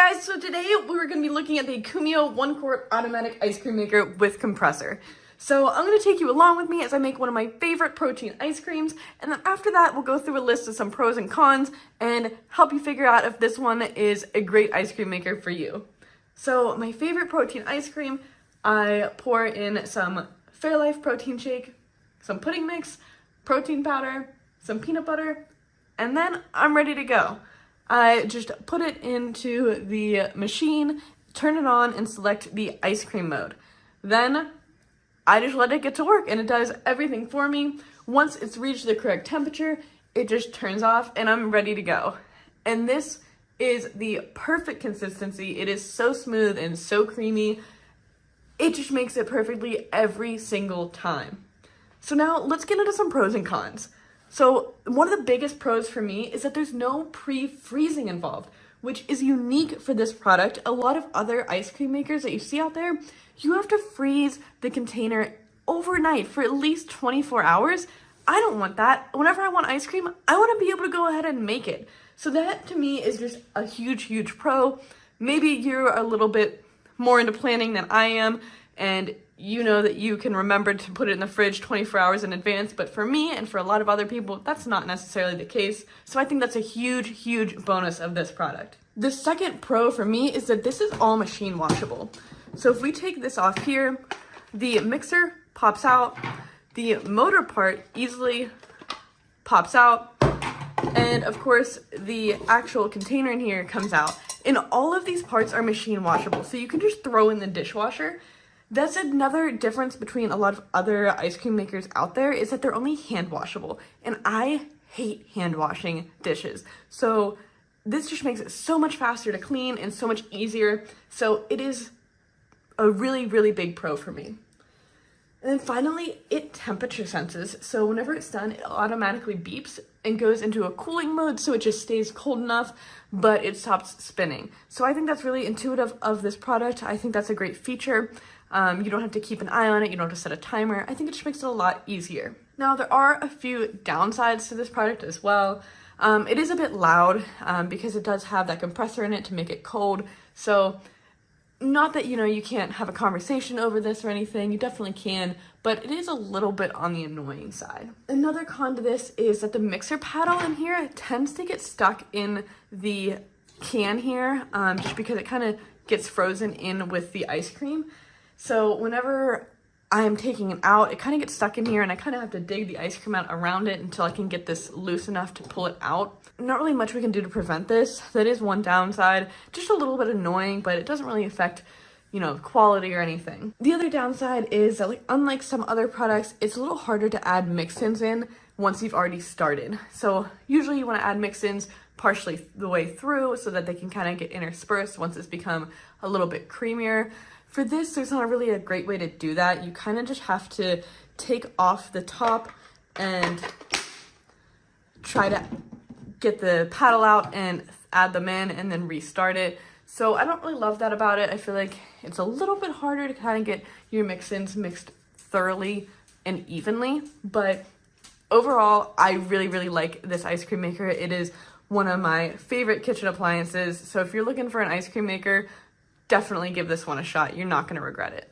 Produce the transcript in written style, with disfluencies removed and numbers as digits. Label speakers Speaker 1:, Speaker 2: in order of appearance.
Speaker 1: guys, so today we're going to be looking at the KUMIO 1 quart automatic ice cream maker with compressor. So I'm going to take you along with me as I make one of my favorite protein ice creams, and then after that we'll go through a list of some pros and cons and help you figure out if this one is a great ice cream maker for you. So my favorite protein ice cream, I pour in some Fairlife protein shake, some pudding mix, protein powder, some peanut butter, and then I'm ready to go. I just put it into the machine, turn it on, and select the ice cream mode. Then I just let it get to work, and it does everything for me. Once it's reached the correct temperature, it just turns off, and I'm ready to go. And this is the perfect consistency. It is so smooth and so creamy. It just makes it perfectly every single time. So now let's get into some pros and cons. So one of the biggest pros for me is that there's no pre-freezing involved, which is unique for this product. A lot of other ice cream makers that you see out there, you have to freeze the container overnight for at least 24 hours. I don't want that. Whenever I want ice cream, I want to be able to go ahead and make it. So that to me is just a huge, huge pro. Maybe you're a little bit more into planning than I am, and you know that you can remember to put it in the fridge 24 hours in advance, but for me and for a lot of other people, that's not necessarily the case. So I think that's a huge, huge bonus of this product. The second pro for me is that this is all machine washable. So if we take this off here, the mixer pops out, the motor part easily pops out, and of course the actual container in here comes out. And all of these parts are machine washable, so you can just throw in the dishwasher. That's another difference between a lot of other ice cream makers out there, is that they're only hand washable. And I hate hand washing dishes. So this just makes it so much faster to clean and so much easier. So it is a really, really big pro for me. And then finally, it temperature senses. So whenever it's done, it automatically beeps and goes into a cooling mode, so it just stays cold enough, but it stops spinning. So I think that's really intuitive of this product. I think that's a great feature. You don't have to keep an eye on it. You don't have to set a timer. I think it just makes it a lot easier. Now, there are a few downsides to this product as well. It is a bit loud because it does have that compressor in it to make it cold. So not that, you can't have a conversation over this or anything. You definitely can, but it is a little bit on the annoying side. Another con to this is that the mixer paddle in here tends to get stuck in the can here, just because it kind of gets frozen in with the ice cream. So whenever I'm taking it out, it kind of gets stuck in here, and I kind of have to dig the ice cream out around it until I can get this loose enough to pull it out. Not really much we can do to prevent this. That is one downside. Just a little bit annoying, but it doesn't really affect, quality or anything. The other downside is that, unlike some other products, it's a little harder to add mix-ins in once you've already started. So usually you want to add mix-ins partially the way through so that they can kind of get interspersed once it's become a little bit creamier. For this, there's not really a great way to do that. You kind of just have to take off the top and try to get the paddle out and add them in and then restart it. So I don't really love that about it. I feel like it's a little bit harder to kind of get your mix-ins mixed thoroughly and evenly. But overall, I really, really like this ice cream maker. It is one of my favorite kitchen appliances. So if you're looking for an ice cream maker, definitely give this one a shot. You're not going to regret it.